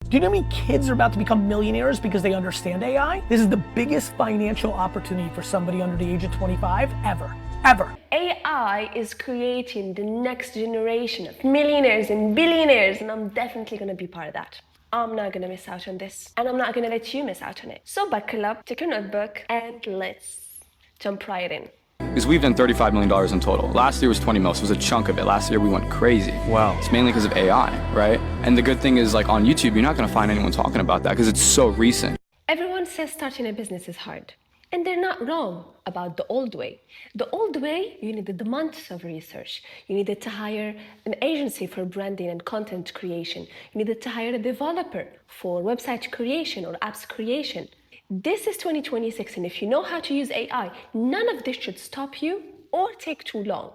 Do you know how many kids are about to become millionaires because they understand AI? This is the biggest financial opportunity for somebody under the age of 25 ever. AI is creating the next generation of millionaires and billionaires, and I'm definitely gonna be part of that. I'm not gonna miss out on this, and I'm not gonna let you miss out on it. So buckle up, take your notebook, and let's jump right in. Because we've done $35 million in total. Last year was 20 mil, so it was a chunk of it. Last year we went crazy. Wow. It's mainly because of AI, right? And the good thing is, like on YouTube, you're not gonna find anyone talking about that because it's so recent. Everyone says starting a business is hard. And they're not wrong about the old way. The old way, you needed the months of research. You needed to hire an agency for branding and content creation. You needed to hire a developer for website creation or apps creation. This is 2026, and if you know how to use AI, none of this should stop you or take too long.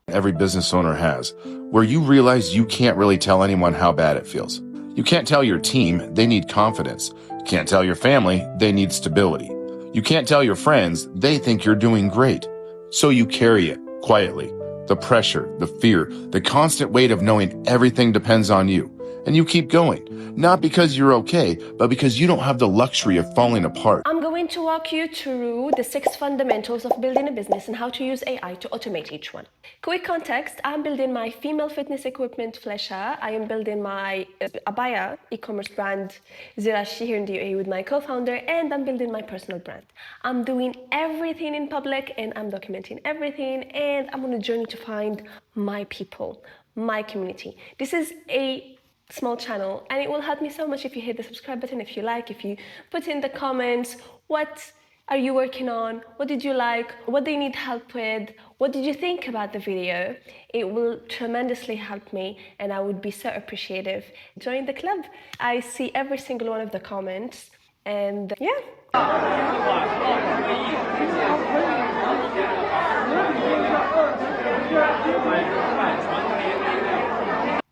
Every business owner has, where you realize you can't really tell anyone how bad it feels. You can't tell your team they need confidence. You can't tell your family they need stability. You can't tell your friends they think you're doing great. So you carry it quietly. The pressure, the fear, the constant weight of knowing everything depends on you. And you keep going, not because you're okay, but because you don't have the luxury of falling apart. I'm going to walk you through the 6 fundamentals of building a business and how to use AI to automate each one. Quick context, I'm building my female fitness equipment, Flesha. I am building my abaya e-commerce brand, Zirashi, here in the UAE with my co-founder, and I'm building my personal brand. I'm doing everything in public and I'm documenting everything, and I'm on a journey to find my people, my community. This is a small channel, and it will help me so much if you hit the subscribe button, if you like, if you put in the comments, what are you working on? What did you like? What do you need help with? What did you think about the video? It will tremendously help me, and I would be so appreciative. Join the club. I see every single one of the comments, and yeah.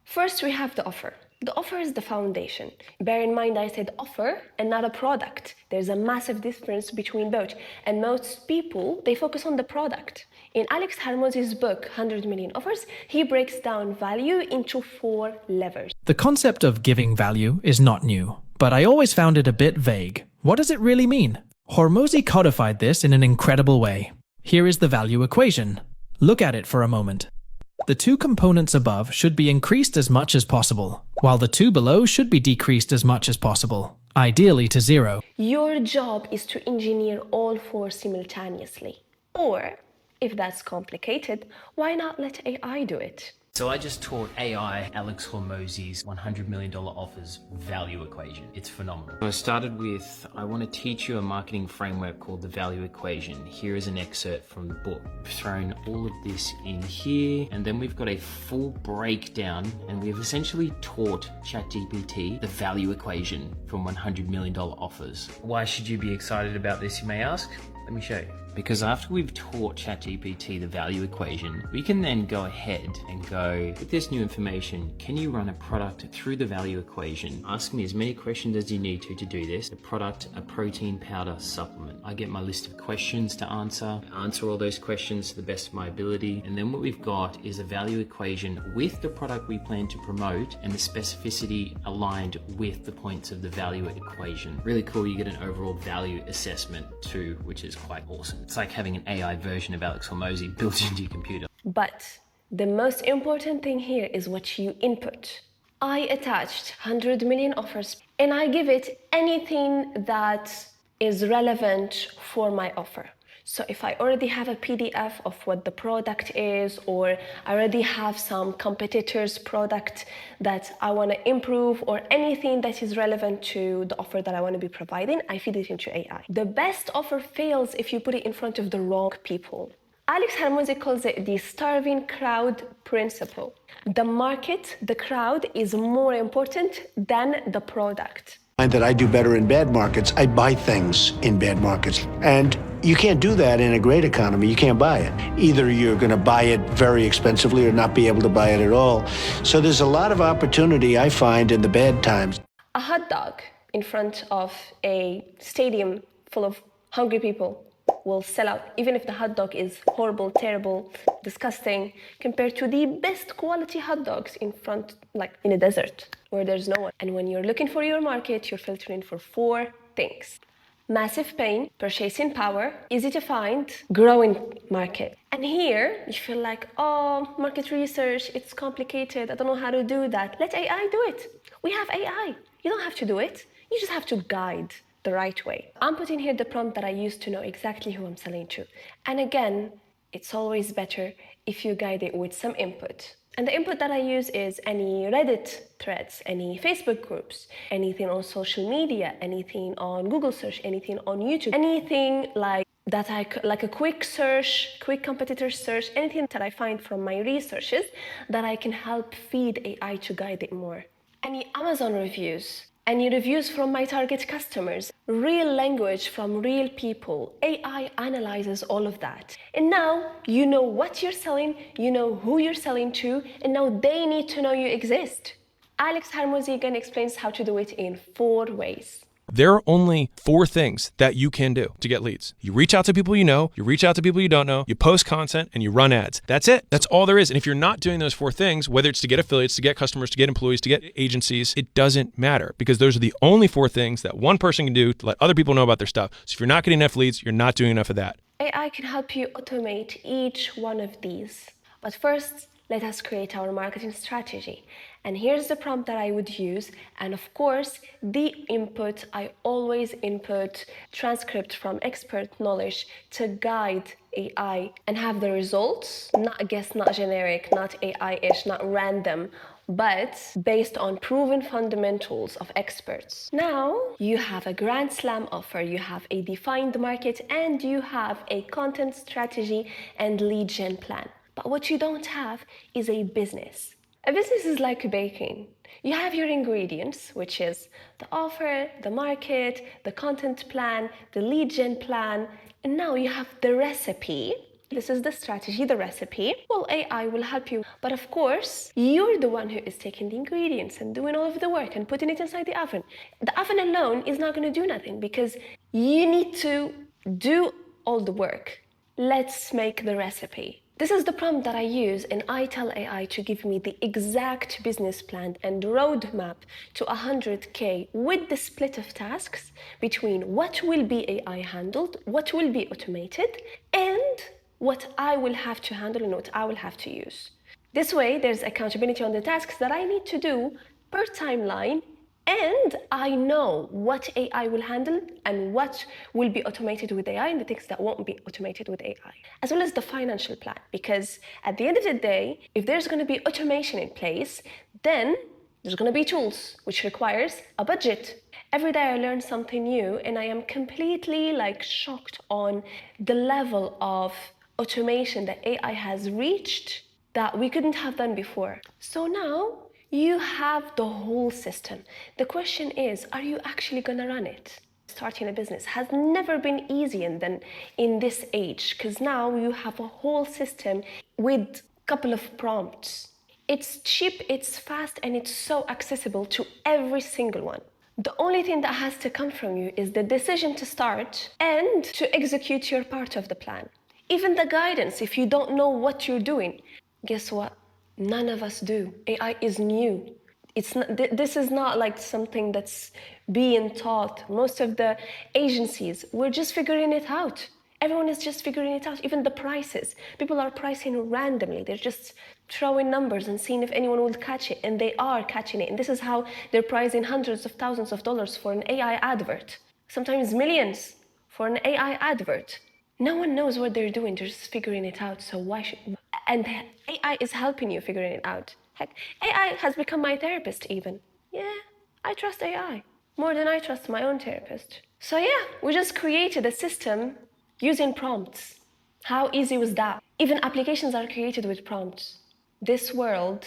First, we have the offer. The offer is the foundation. Bear in mind I said offer and not a product. There's a massive difference between both. And most people, they focus on the product. In Alex Hormozi's book, 100 Million Offers, he breaks down value into 4 levers. The concept of giving value is not new, but I always found it a bit vague. What does it really mean? Hormozi codified this in an incredible way. Here is the value equation. Look at it for a moment. The 2 components above should be increased as much as possible, while the 2 below should be decreased as much as possible, ideally to 0. Your job is to engineer all 4 simultaneously. Or, if that's complicated, why not let AI do it? So I just taught AI Alex Hormozi's $100 million offers value equation. It's phenomenal. So I started with, I want to teach you a marketing framework called the value equation. Here is an excerpt from the book. I've thrown all of this in here, and then we've got a full breakdown, and we've essentially taught ChatGPT the value equation from $100 million offers. Why should you be excited about this, you may ask? Let me show you. Because after we've taught ChatGPT the value equation, we can then go ahead and go, with this new information, can you run a product through the value equation? Ask me as many questions as you need to do this. The product, a protein powder supplement. I get my list of questions to answer. I answer all those questions to the best of my ability. And then what we've got is a value equation with the product we plan to promote and the specificity aligned with the points of the value equation. Really cool. You get an overall value assessment too, which is quite awesome. It's like having an AI version of Alex Hormozi built into your computer. But the most important thing here is what you input. I attached 100 million offers and I give it anything that is relevant for my offer. So if I already have a PDF of what the product is, or I already have some competitors' product that I want to improve, or anything that is relevant to the offer that I want to be providing, I feed it into AI. The best offer fails if you put it in front of the wrong people. Alex Hormozi calls it the starving crowd principle. The market, the crowd, is more important than the product. That I do better in bad markets. I buy things in bad markets. And you can't do that in a great economy. You can't buy it. Either you're going to buy it very expensively or not be able to buy it at all. So there's a lot of opportunity, I find, in the bad times. A hot dog in front of a stadium full of hungry people will sell out, even if the hot dog is horrible, terrible, disgusting, compared to the best quality hot dogs in front, like in a desert where there's no one. And when you're looking for your market, you're filtering for 4 things: massive pain, purchasing power, easy to find, growing market. And here you feel like, oh, market research, it's complicated, I don't know how to do that. Let AI do it. We have AI. You don't have to do it. You just have to guide the right way. I'm putting here the prompt that I use to know exactly who I'm selling to. And again, it's always better if you guide it with some input. And the input that I use is any Reddit threads, any Facebook groups, anything on social media, anything on Google search, anything on YouTube, anything like that like a quick search, quick competitor search, anything that I find from my researches that I can help feed AI to guide it more. Any Amazon reviews, any reviews from my target customers, real language from real people. AI analyzes all of that. And now you know what you're selling, you know who you're selling to, and now they need to know you exist. Alex Hormozi again explains how to do it in 4 ways. There are only 4 things that you can do to get leads. You reach out to people you know, you reach out to people you don't know, you post content, and you run ads. That's it. That's all there is. And if you're not doing those 4 things, whether it's to get affiliates, to get customers, to get employees, to get agencies, it doesn't matter, because those are the only 4 things that one person can do to let other people know about their stuff. So if you're not getting enough leads, you're not doing enough of that. AI can help you automate each one of these. But first, let us create our marketing strategy. And here's the prompt that I would use. And of course, the input, I always input transcript from expert knowledge to guide AI and have the results, not a guess, not generic, not AI-ish, not random, but based on proven fundamentals of experts. Now, you have a grand slam offer, you have a defined market, and you have a content strategy and lead gen plan. But what you don't have is a business. A business is like baking. You have your ingredients, which is the offer, the market, the content plan, the lead gen plan, and now you have the recipe. This is the strategy, the recipe. Well, AI will help you, but of course, you're the one who is taking the ingredients and doing all of the work and putting it inside the oven. The oven alone is not going to do nothing because you need to do all the work. Let's make the recipe. This is the prompt that I use, and I tell AI to give me the exact business plan and roadmap to 100K with the split of tasks between what will be AI handled, what will be automated, and what I will have to handle and what I will have to use. This way, there's accountability on the tasks that I need to do per timeline, and I know what AI will handle and what will be automated with AI and the things that won't be automated with AI, as well as the financial plan. Because at the end of the day, if there's going to be automation in place, then there's going to be tools, which requires a budget. Every day I learn something new, and I am completely shocked on the level of automation that AI has reached that we couldn't have done before. So now, you have the whole system. The question is, are you actually gonna run it? Starting a business has never been easier than in this age, because now you have a whole system with a couple of prompts. It's cheap, it's fast, and it's so accessible to every single one. The only thing that has to come from you is the decision to start and to execute your part of the plan. Even the guidance, if you don't know what you're doing, guess what? None of us do. AI is new. It's not, this is not like something that's being taught. Most of the agencies, we're just figuring it out. Everyone is just figuring it out. Even the prices. People are pricing randomly. They're just throwing numbers and seeing if anyone will catch it. And they are catching it. And this is how they're pricing hundreds of thousands of dollars for an AI advert. Sometimes millions for an AI advert. No one knows what they're doing. They're just figuring it out. So why should... And AI is helping you figuring it out. Heck, AI has become my therapist even. Yeah, I trust AI more than I trust my own therapist. So yeah, we just created a system using prompts. How easy was that? Even applications are created with prompts. This world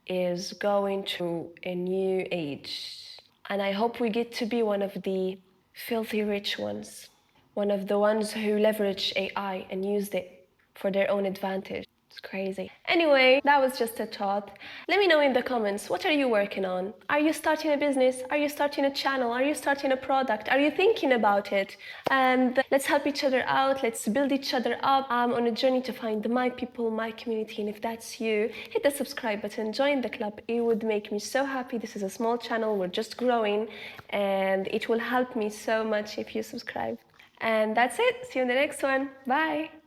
is going to a new age. And I hope we get to be one of the filthy rich ones. One of the ones who leverage AI and used it for their own advantage. It's crazy. Anyway, that was just a thought. Let me know in the comments, what are you working on? Are you starting a business? Are you starting a channel? Are you starting a product? Are you thinking about it? And let's help each other out. Let's build each other up. I'm on a journey to find my people, my community. And if that's you, hit the subscribe button, join the club. It would make me so happy. This is a small channel. We're just growing. And it will help me so much if you subscribe. And that's it. See you in the next one. Bye.